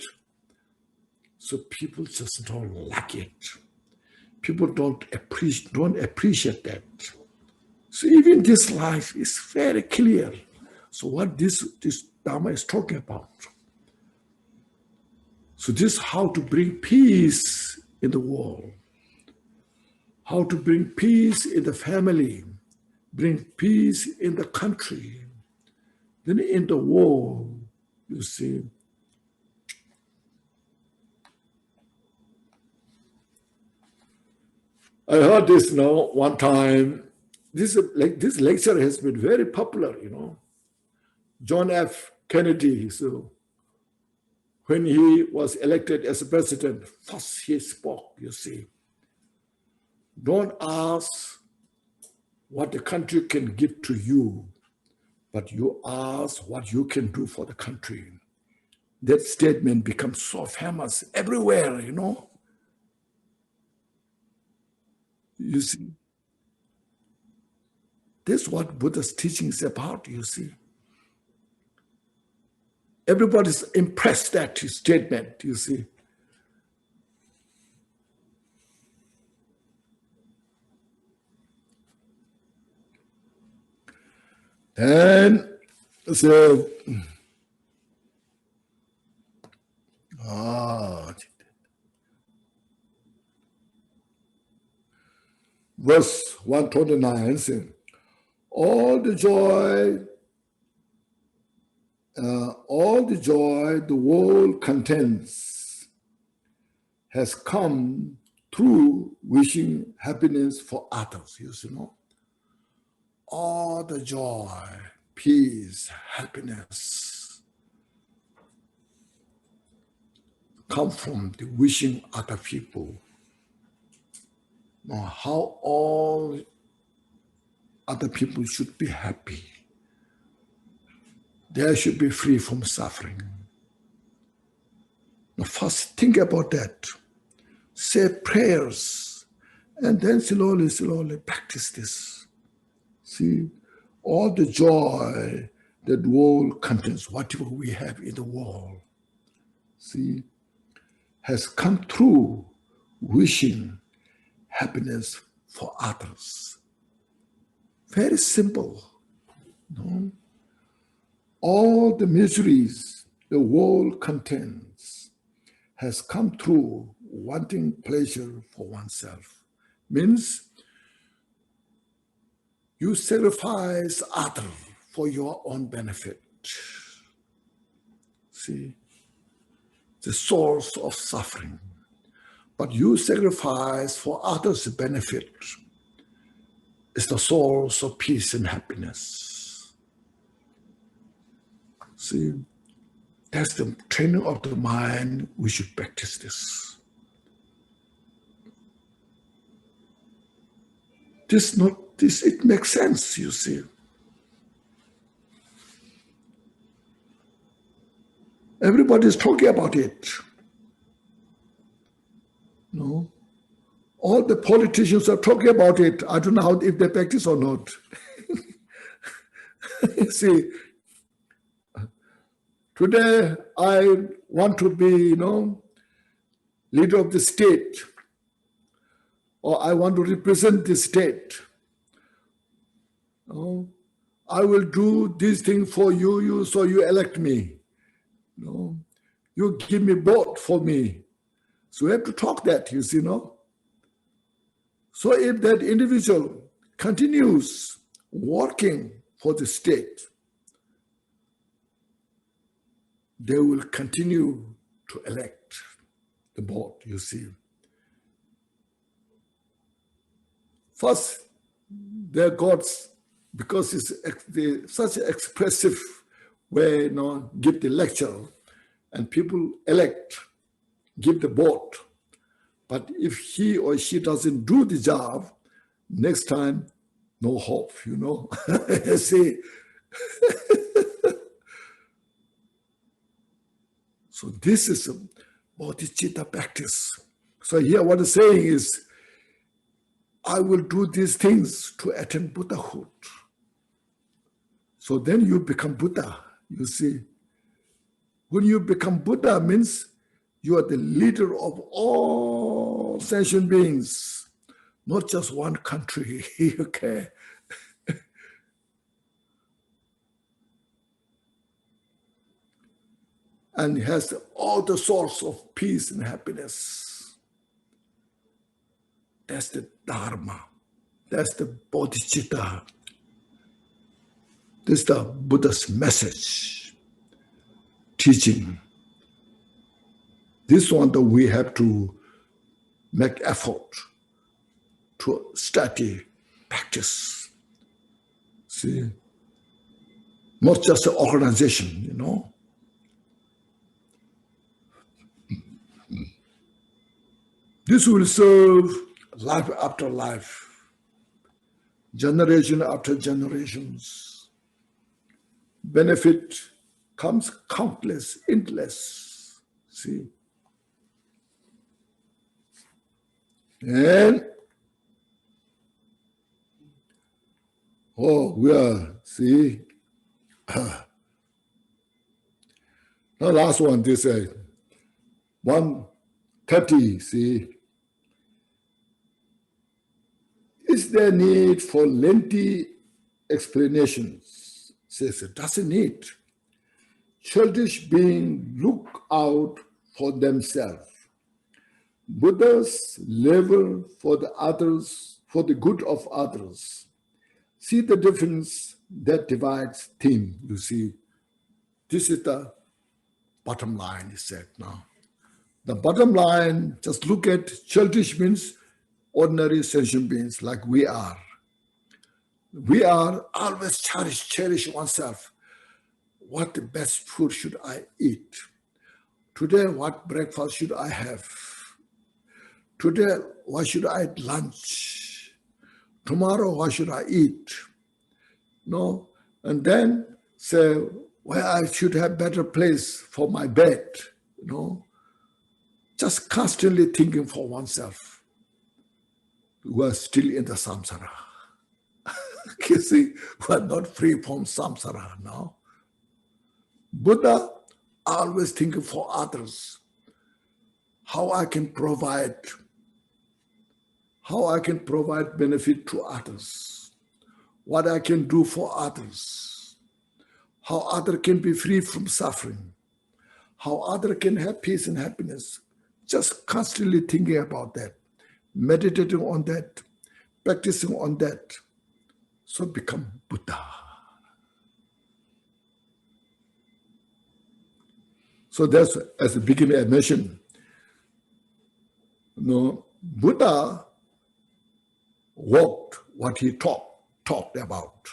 So people just don't like it. People don't appreciate that. So even this life is very clear. So what this Dharma is talking about. So this is how to bring peace in the world. How to bring peace in the family. Bring peace in the country. Then in the world, you see. I heard this one time. This lecture has been very popular, John F. Kennedy, so when he was elected as president, first he spoke, you see. Don't ask what the country can give to you, but you ask what you can do for the country. that statement becomes so famous everywhere, you know. You see, that's what Buddha's teaching is about, you see. Everybody's impressed at his statement, you see. And so, verse 129 says, all the joy the world contains has come through wishing happiness for others, you see, no? All the joy, peace, happiness come from the wishing other people. Now, how all other people should be happy. They should be free from suffering. Now, first think about that. Say prayers, and then slowly, slowly practice this. See, all the joy that the world contains, whatever we have in the world, see, has come through wishing happiness for others. Very simple. No? All the miseries the world contains has come through wanting pleasure for oneself. Means you sacrifice others for your own benefit. See, the source of suffering. But you sacrifice for others' benefit is the source of peace and happiness. See, that's the training of the mind. We should practice this. It makes sense, you see. Everybody's talking about it. No? All the politicians are talking about it. I don't know if they practice or not. See, today I want to be, leader of the state, or I want to represent the state. I will do this thing for you, so you elect me. You give me vote for me. So we have to talk that, you see, no? So if that individual continues working for the state, they will continue to elect the board, you see. First, their gods, because it's such an expressive way, give the lecture, and people elect, give the vote. But if he or she doesn't do the job, next time, no hope, See? So this is a bodhicitta practice. So here what I'm saying is, I will do these things to attain Buddhahood. So then you become Buddha, you see. When you become Buddha means you are the leader of all sentient beings, not just one country, okay? And has all the source of peace and happiness. That's the Dharma. That's the bodhicitta. This is the Buddha's message, teaching. This one that we have to make effort to study, practice. See, not just an organization, This will serve life after life, generation after generations, benefit comes countless, endless. See? And we are, see? Now last one, this 130, see? Is there need for lengthy explanations? Says it doesn't need. Childish beings look out for themselves. Buddhas live for the others, for the good of others. See the difference that divides theme, you see. This is the bottom line, he said now. The bottom line, just look at childish means ordinary sentient beings like we are. We are always cherish oneself. What the best food should I eat? Today, what breakfast should I have? Today, what should I eat lunch? Tomorrow, what should I eat? No, and then say, well, I should have better place for my bed. Just constantly thinking for oneself. We are still in the samsara. You see, we are not free from samsara now. Buddha always thinking for others. How I can provide benefit to others. What I can do for others. How others can be free from suffering. How others can have peace and happiness. Just constantly thinking about that. Meditating on that. Practicing on that. So become Buddha. So that's, as the beginning I mentioned, Buddha walked what he talked about.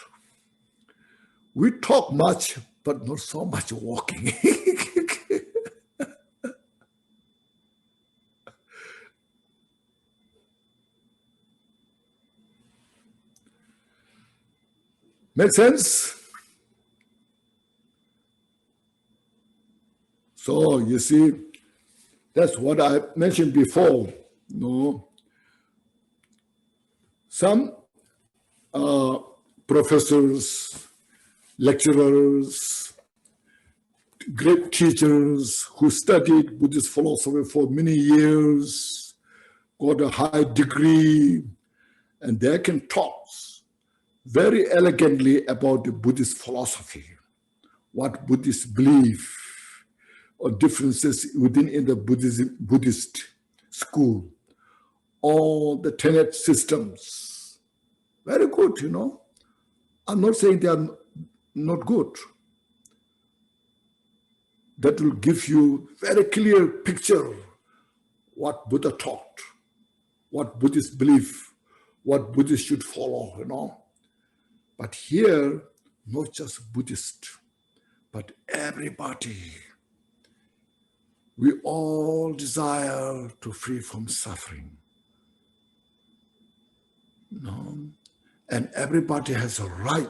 We talk much, but not so much walking. Make sense? So you see, that's what I mentioned before. Some professors, lecturers, great teachers who studied Buddhist philosophy for many years, got a high degree, and they can talk very elegantly about the Buddhist philosophy, what Buddhists believe, or differences within in the Buddhist school, all the tenet systems. Very good, I'm not saying they are not good. That will give you very clear picture what Buddha taught, what Buddhists believe, what Buddhists should follow, But here, not just Buddhist, but everybody. We all desire to free from suffering. And everybody has a right.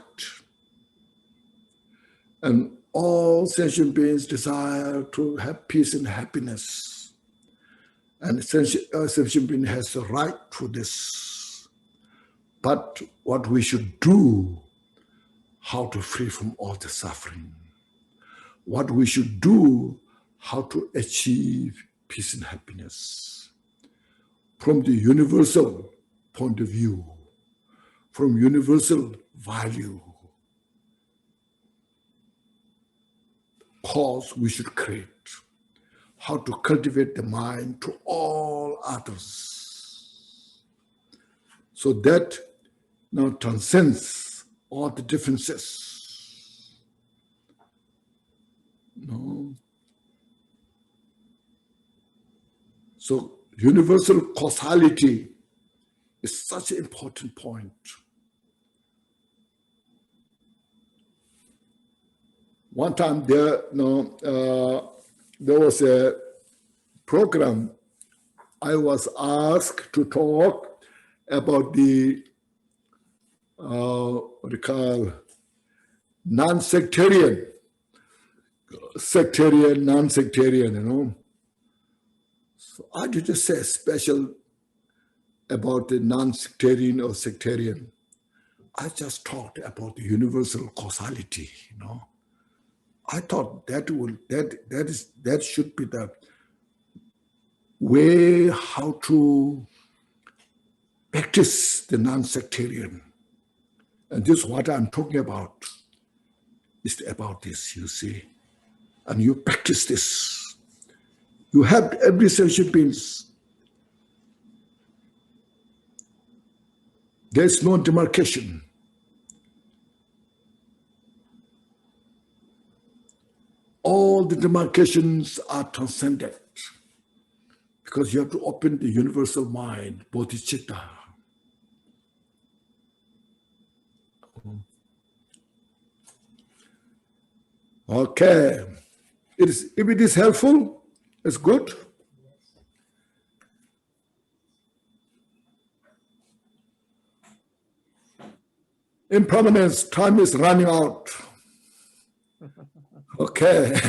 And all sentient beings desire to have peace and happiness. And sentient being has a right to this. But what we should do, how to free from all the suffering. What we should do, how to achieve peace and happiness. From the universal point of view, from universal value, cause we should create. How to cultivate the mind to all others. So that now transcends all the differences. So universal causality is such an important point. One time there was a program I was asked to talk about the what you call non-sectarian sectarian, non-sectarian, you know. So I didn't say special about the non-sectarian or sectarian. I just talked about the universal causality, you know. I thought that should be the way how to practice the non-sectarian. And this is what I'm talking about. It's about this, you see. And you practice this. You have every sentient beings. There's no demarcation. All the demarcations are transcended because you have to open the universal mind, bodhicitta. Okay. If it is helpful, it's good. Impermanence, time is running out. Okay.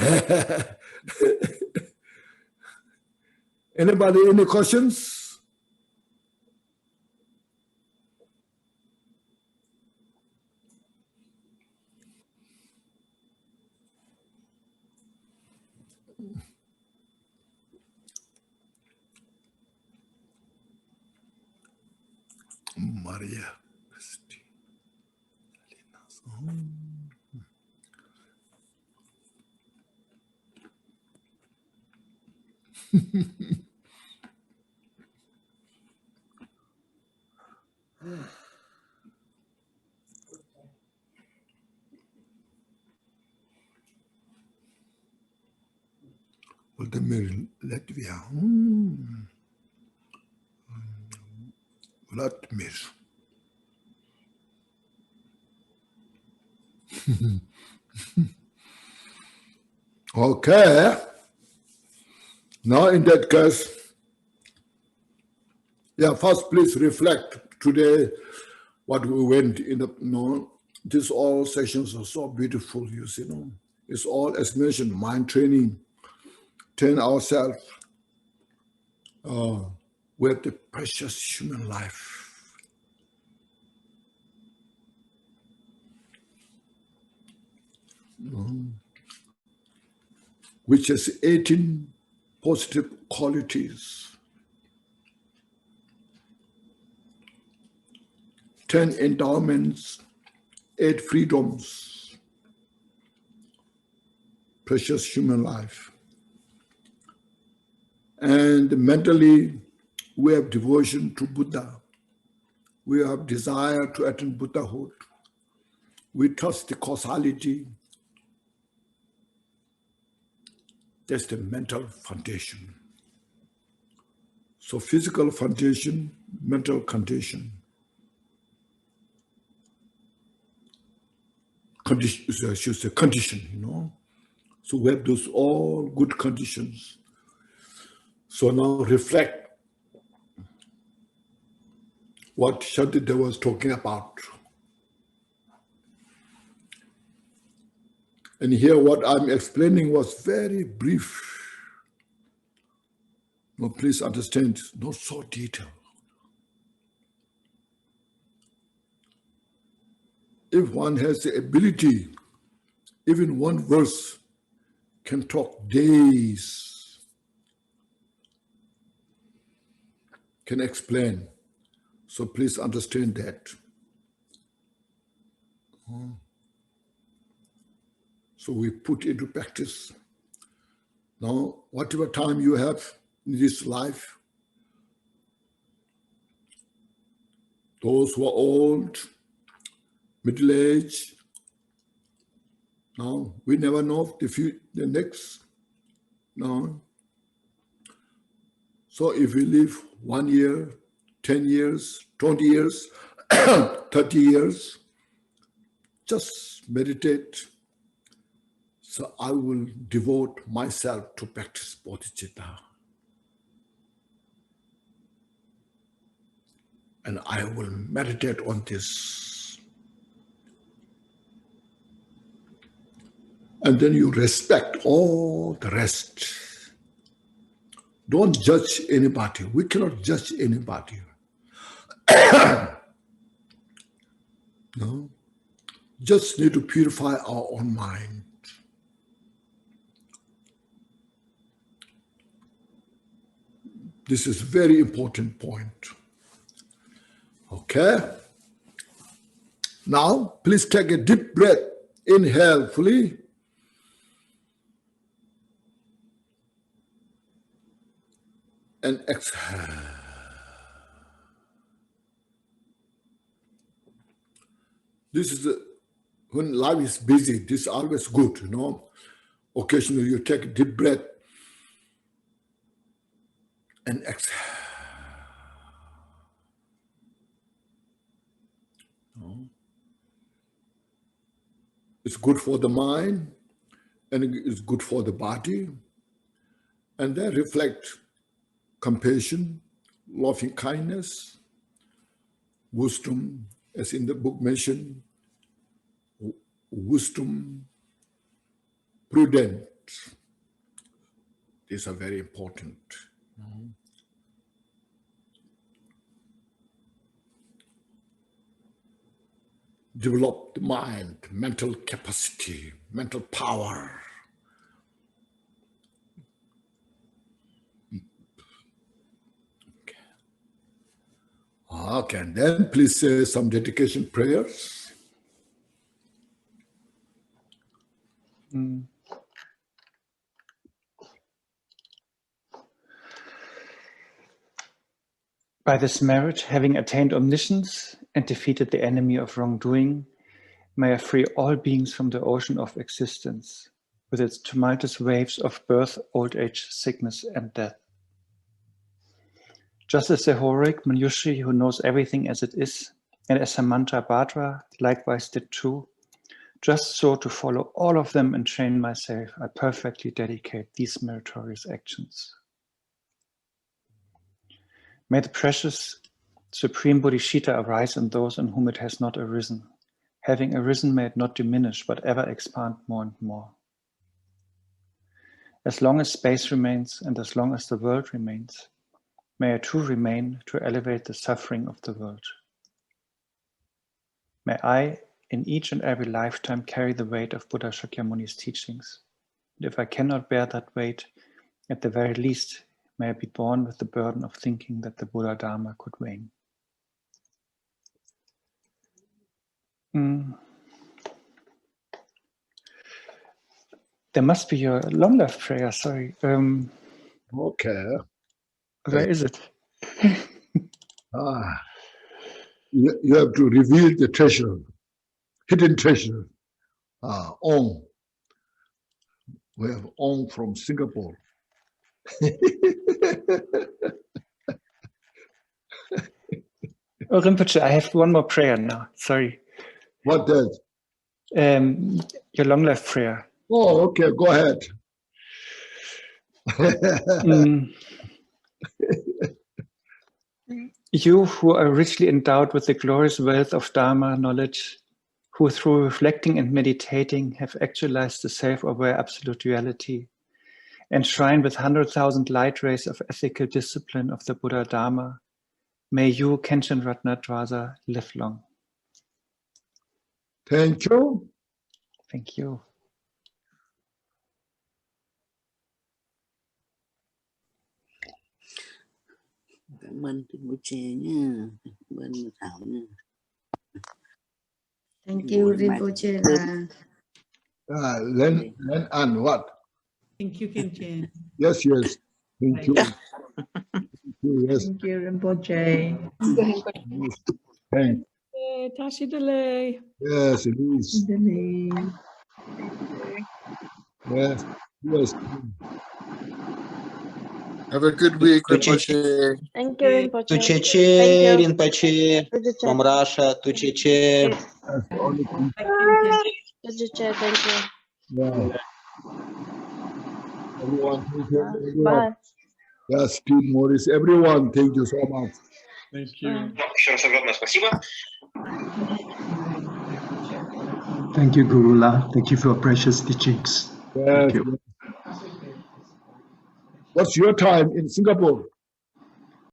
Anybody, any questions? Maria. Vladimir Latvia. Vladimir. Okay. Now in that case, first please reflect today what we went in the, these all sessions are so beautiful, you see, It's all, as mentioned, mind training, train ourselves with the precious human life. Which has 18 positive qualities, 10 endowments, 8 freedoms, precious human life. And mentally, we have devotion to Buddha. We have desire to attain Buddhahood. We trust the causality. That's the mental foundation. So physical foundation, mental condition. Condition, I should say condition, So we have those all good conditions. So now reflect what Shantideva was talking about. And here what I'm explaining was very brief. No, please understand, not so detailed. If one has the ability, even one verse can talk days, can explain. So please understand that. So we put into practice. Now, whatever time you have in this life, those who are old, middle-aged, now we never know the next. No. So if we live 1 year, 10 years, 20 years, 30 years, just meditate. So I will devote myself to practice bodhicitta. And I will meditate on this. And then you respect all the rest. Don't judge anybody. We cannot judge anybody. No? Just need to purify our own mind. This is a very important point. Okay? Now, please take a deep breath. Inhale fully. And exhale. This is when life is busy, this is always good, you know. Occasionally you take a deep breath and exhale. It's good for the mind and it's good for the body. And they reflect compassion, loving kindness, wisdom, as in the book mentioned, wisdom, prudence. These are very important. Develop the mind, mental capacity, mental power. Okay, and then please say some dedication prayers. By this merit, having attained omniscience and defeated the enemy of wrongdoing, may I free all beings from the ocean of existence, with its tumultuous waves of birth, old age, sickness, and death. Just as the heroic Manjushri, who knows everything as it is, and as Samanta Bhadra likewise did too, just so to follow all of them and train myself, I perfectly dedicate these meritorious actions. May the precious Supreme Bodhicitta arise in those in whom it has not arisen. Having arisen, may it not diminish, but ever expand more and more. As long as space remains and as long as the world remains, may I too remain to elevate the suffering of the world. May I, in each and every lifetime, carry the weight of Buddha Shakyamuni's teachings. And if I cannot bear that weight, at the very least, may I be born with the burden of thinking that the Buddha Dharma could wane. There must be your long life prayer, sorry. Okay. Where is it? You have to reveal the treasure, hidden treasure. Om. We have Om from Singapore. Oh, Rinpoche, I have one more prayer now. Sorry. What does? Your long life prayer. Oh, okay. Go ahead. You who are richly endowed with the glorious wealth of Dharma knowledge, who through reflecting and meditating have actualized the self-aware absolute reality, enshrined with 100,000 light rays of ethical discipline of the Buddha Dharma, may you, Khenchen Ratnadvaja, live long. Thank you. Thank you. Cảm ơn Rinpoche nha. Cảm ơn Thảo nha. Thank you, Rinpoche. Then and what? Thank you, Khenchen. Yes. Thank you. Yes. Thank you, Rinpoche. Thank. Tashidale. Yes, it is. Yes. Have a good week, Rinpoche. Thank you, Rinpoche. Tucheche, Rinpoche, from Russia, Tucheche. Tucheche, thank you. Yeah. Everyone, thank you. Everyone. Bye. Yes, Steve Morris, everyone, thank you so much. Thank you. Еще раз огромное спасибо. Thank you, Gurula. Thank you for your precious teachings. Yes, Thank you. yes. What's your time in Singapore?